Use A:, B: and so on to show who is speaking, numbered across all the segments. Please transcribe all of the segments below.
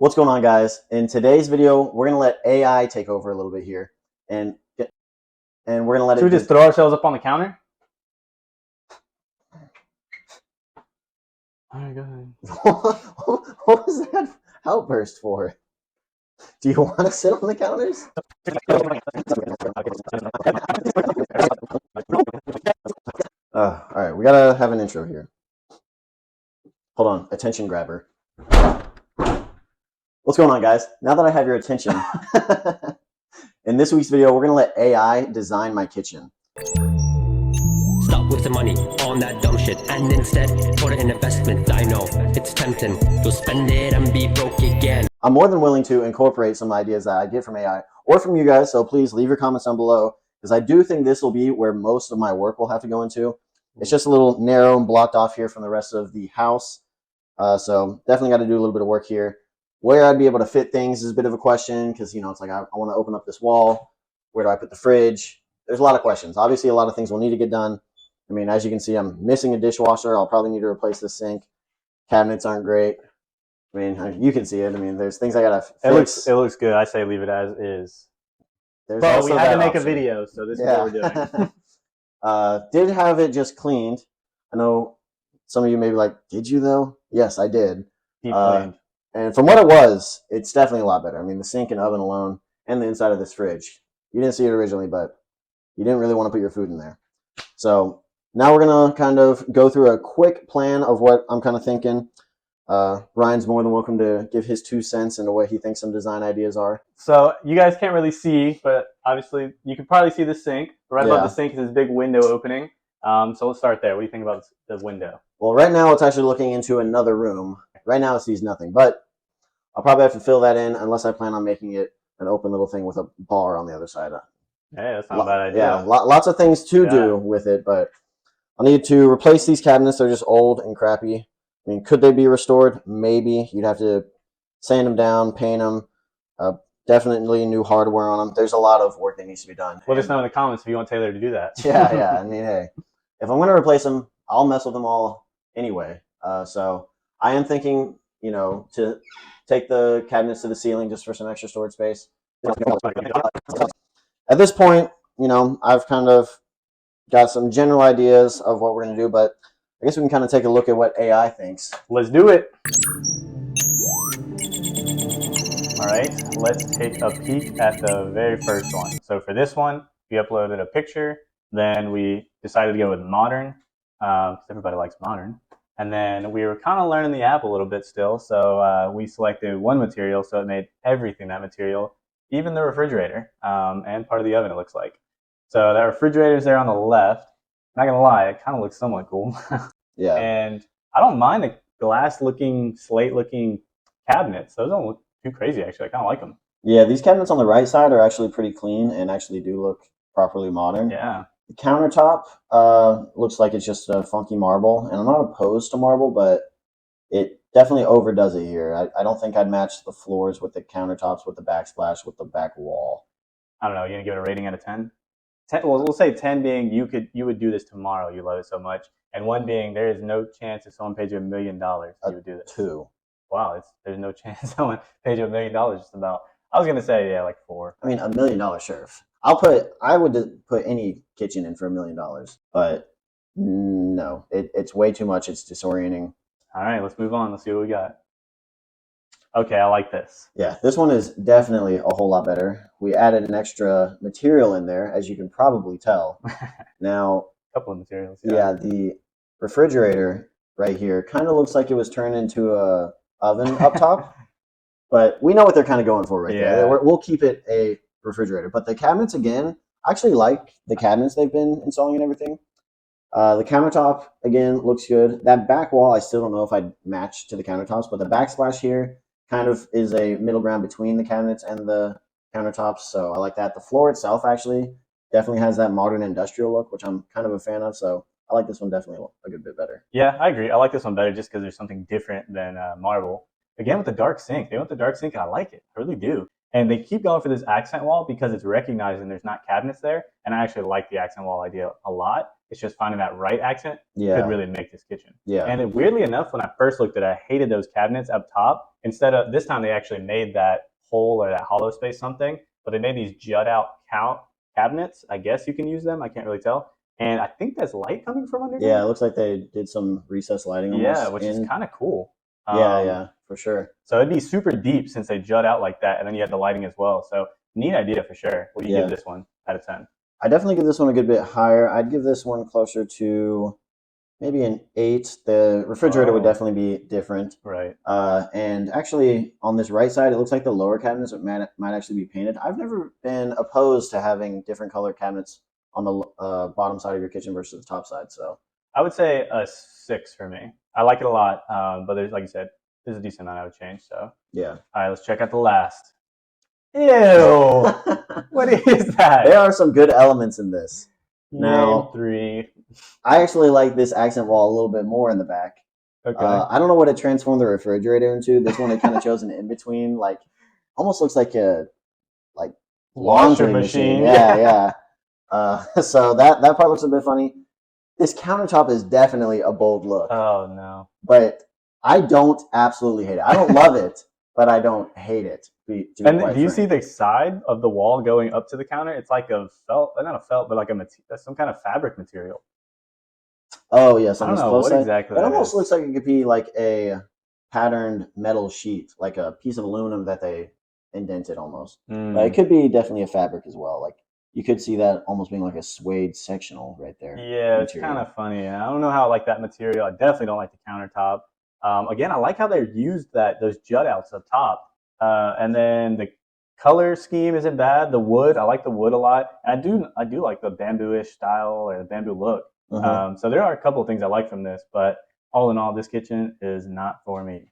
A: What's going on, guys? In today's video, we're gonna let AI take over a little bit here, and we're gonna let
B: Should we just throw ourselves up on the counter? All right, go ahead.
A: What was that outburst for? Do you want to sit on the counters? All right, we gotta have an intro here. Hold on, attention grabber. What's going on, guys? Now that I have your attention, in this week's video, we're gonna let AI design my kitchen.
C: Stop wasting money on that dumb shit and instead put it in investment. I know it's tempting. You'll spend it and be broke again. I'm
A: more than willing to incorporate some ideas that I get from AI or from you guys, so please leave your comments down below, because I do think this will be where most of my work will have to go into. It's just a little narrow and blocked off here from the rest of the house, so definitely got to do a little bit of work here. Where I'd be able to fit things is a bit of a question, because, you know, it's like I want to open up this wall. Where do I put the fridge? There's a lot of questions. Obviously, a lot of things will need to get done. I mean, as you can see, I'm missing a dishwasher. I'll probably need to replace the sink. Cabinets aren't great. I mean, you can see it. I mean, there's things I gotta fix.
B: It looks good. I say leave it as is.
A: There's
B: but
A: also
B: we had to make
A: option.
B: a video, so this is what we're
A: doing. Did have it just cleaned. I know some of you may be like, did you though? Yes, I did.
B: Deep cleaned.
A: And from what it was, it's definitely a lot better. I mean, the sink and oven alone, and the inside of this fridge. You didn't see it originally, but you didn't really want to put your food in there. So now we're going to kind of go through a quick plan of what I'm kind of thinking. Ryan's more than welcome to give his 2 cents into what he thinks some design ideas are.
B: So you guys can't really see, but obviously you can probably see the sink. Right above the sink is this big window opening. So let's start there. What do you think about the window?
A: Well, right now it's actually looking into another room. Right now it sees nothing, but I'll probably have to fill that in unless I plan on making it an open little thing with a bar on the other side.
B: Hey, that's not a bad idea.
A: Yeah, lots of things to do with it, but I'll need to replace these cabinets. They're just old and crappy. I mean, could they be restored? Maybe. You'd have to sand them down, paint them, definitely new hardware on them. There's a lot of work that needs to be done.
B: Let us know in the comments if you want Taylor to do that.
A: Yeah. I mean, hey, if I'm going to replace them, I'll mess with them all anyway. So I am thinking, you know, to take the cabinets to the ceiling just for some extra storage space. At this point, you know, I've kind of got some general ideas of what we're going to do, but I guess we can kind of take a look at what AI thinks.
B: Let's do it. All right, let's take a peek at the very first one. So for this one, we uploaded a picture. Then we decided to go with modern, because everybody likes modern. And then we were kind of learning the app a little bit still. So we selected one material, so it made everything that material, even the refrigerator and part of the oven, it looks like. So that refrigerator's there on the left. Not gonna lie, it kind of looks somewhat cool.
A: Yeah.
B: And I don't mind the glass-looking, slate-looking cabinets. Those don't look too crazy, actually. I kind of like them.
A: Yeah, these cabinets on the right side are actually pretty clean and actually do look properly modern.
B: Yeah.
A: The countertop looks like it's just a funky marble, and I'm not opposed to marble, but it definitely overdoes it here. I don't think I'd match the floors with the countertops, with the backsplash, with the back wall.
B: I don't know. You gonna give it a rating out of 10? 10, well, we'll say 10 being you would do this tomorrow. You love it so much, and 1 being there is no chance if someone paid you $1 million you would do this.
A: 2.
B: Wow, there's no chance someone paid you $1 million. Just about. I was gonna say like 4.
A: I mean, $1 million, sure. I would put any kitchen in for $1 million, but no, it's way too much. It's disorienting.
B: All right, let's move on. Let's see what we got. Okay, I like this.
A: Yeah, this one is definitely a whole lot better. We added an extra material in there, as you can probably tell. Now,
B: a couple of materials.
A: Yeah, the refrigerator right here kind of looks like it was turned into a oven up top, but we know what they're kind of going for right there. We'll keep it a refrigerator. But the cabinets, again, I actually like the cabinets they've been installing and everything. The countertop, again, looks good. That back wall, I still don't know if I'd match to the countertops, but the backsplash here kind of is a middle ground between the cabinets and the countertops, so I like that. The floor itself actually definitely has that modern industrial look, which I'm kind of a fan of, so I like this one definitely a good bit better.
B: Yeah, I agree. I like this one better just because there's something different than marble. Again, with the dark sink. They went the dark sink, and I like it. I really do. And they keep going for this accent wall because it's recognizing there's not cabinets there, and I actually like the accent wall idea a lot. It's just finding that right accent
A: Yeah.
B: could really make this kitchen.
A: Yeah.
B: And weirdly enough, when I first looked at it, I hated those cabinets up top. Instead of this time, they actually made that hole or that hollow space something, but they made these jut out cabinets. I guess you can use them. I can't really tell. And I think there's light coming from underneath.
A: Yeah, it looks like they did some recessed lighting.
B: Yeah, which is kind of cool.
A: Yeah, for sure.
B: So it'd be super deep since they jut out like that, and then you have the lighting as well. So neat idea for sure. What do you give this one out of 10?
A: I definitely give this one a good bit higher. I'd give this one closer to maybe an 8. The refrigerator would definitely be different.
B: Right.
A: And actually, on this right side, it looks like the lower cabinets might actually be painted. I've never been opposed to having different color cabinets on the bottom side of your kitchen versus the top side. So
B: I would say a 6 for me. I like it a lot, but there's, like you said, there's a decent amount I would change. So
A: yeah.
B: All right, let's check out the last. Ew! What is that?
A: There are some good elements in this. Now,
B: 3.
A: I actually like this accent wall a little bit more in the back.
B: Okay.
A: I don't know what it transformed the refrigerator into. This one, it kind of chose an in between, like almost looks like a laundry machine. Yeah. So that part looks a bit funny. This countertop is definitely a bold look.
B: Oh no!
A: But I don't absolutely hate it. I don't love it, but I don't hate it.
B: And do you see the side of the wall going up to the counter? It's like a felt, not a felt, but like some kind of fabric material.
A: Oh yes,
B: I don't know what exactly.
A: It almost looks like it could be like a patterned metal sheet, like a piece of aluminum that they indented almost. But it could be definitely a fabric as well. Like you could see that almost being like a suede sectional right there.
B: Yeah, it's kind of funny. I don't know how I like that material. I definitely don't like the countertop. Again, I like how they used those jut outs up top. And then the color scheme isn't bad. The wood, I like the wood a lot. I do like the bamboo-ish style or the bamboo look. So there are a couple of things I like from this, but all in all, this kitchen is not for me.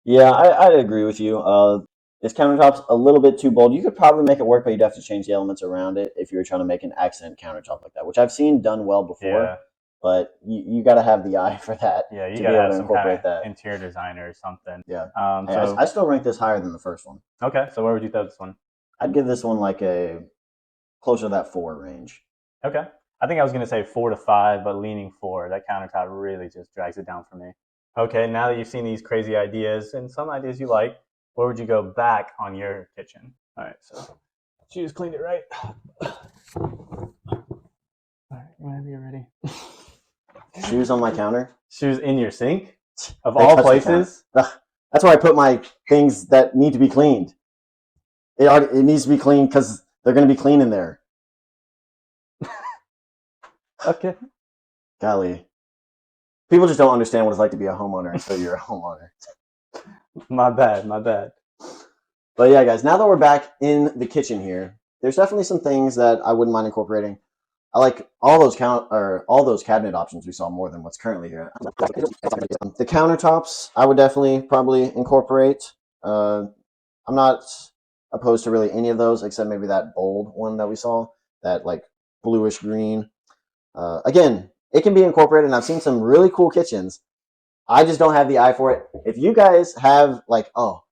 A: Yeah, I'd agree with you. This countertop's a little bit too bold. You could probably make it work, but you'd have to change the elements around it if you were trying to make an accent countertop like that, which I've seen done well before. Yeah. But you got to have the eye for that.
B: Yeah, you got to have some kind of interior designer or something.
A: Yeah. So I still rank this higher than the first one.
B: Okay, so where would you throw this one?
A: I'd give this one like a closer to that 4 range.
B: Okay. I think I was going to say 4 to 5, but leaning 4. That countertop really just drags it down for me. Okay, now that you've seen these crazy ideas and some ideas you like, where would you go back on your kitchen? All right, so she just cleaned it right. All right, whenever you're ready.
A: Shoes on my counter.
B: Shoes in your sink? Of all places?
A: That's where I put my things that need to be cleaned. It needs to be cleaned because they're going to be clean in there.
B: Okay.
A: Golly. People just don't understand what it's like to be a homeowner until you're a homeowner.
B: My bad.
A: But yeah, guys, now that we're back in the kitchen here, there's definitely some things that I wouldn't mind incorporating. I like all those cabinet options we saw more than what's currently here. The countertops, I would definitely probably incorporate. I'm not opposed to really any of those except maybe that bold one that we saw, that like bluish green. Again, it can be incorporated, and I've seen some really cool kitchens. I just don't have the eye for it. If you guys have like, oh,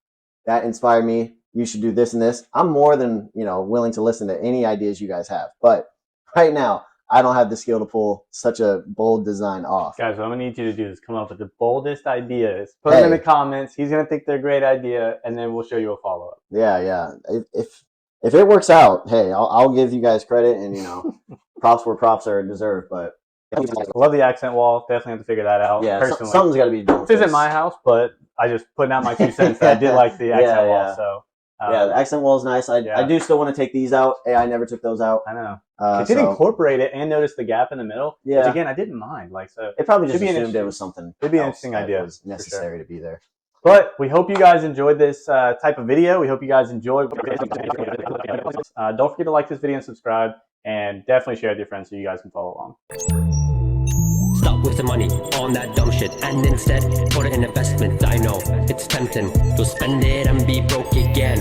A: that inspired me, you should do this and this, I'm more than willing to listen to any ideas you guys have. But right now, I don't have the skill to pull such a bold design off.
B: Guys, what I'm going to need you to do is come up with the boldest ideas. Put them in the comments. He's going to think they're a great idea, and then we'll show you a follow-up.
A: Yeah. If it works out, hey, I'll give you guys credit, and props where props are deserved. But
B: love the accent wall. Definitely have to figure that out.
A: Yeah, something's got to be done.
B: This isn't my house, but I just putting out my 2 cents. I did like the accent wall, so.
A: The accent wall is nice. I do still want to take these out. Hey, I never took those out.
B: I know. I did incorporate it and notice the gap in the middle. Yeah. Which again, I didn't mind. So
A: it probably just assumed it was something.
B: It'd be an interesting idea.
A: It was necessary to be there.
B: But we hope you guys enjoyed this type of video. We hope you guys enjoyed. Don't forget to like this video and subscribe, and definitely share it with your friends so you guys can follow along.
C: Stop wasting money on that dumb shit and instead put it in investment. I know it's tempting to spend it and be broke again.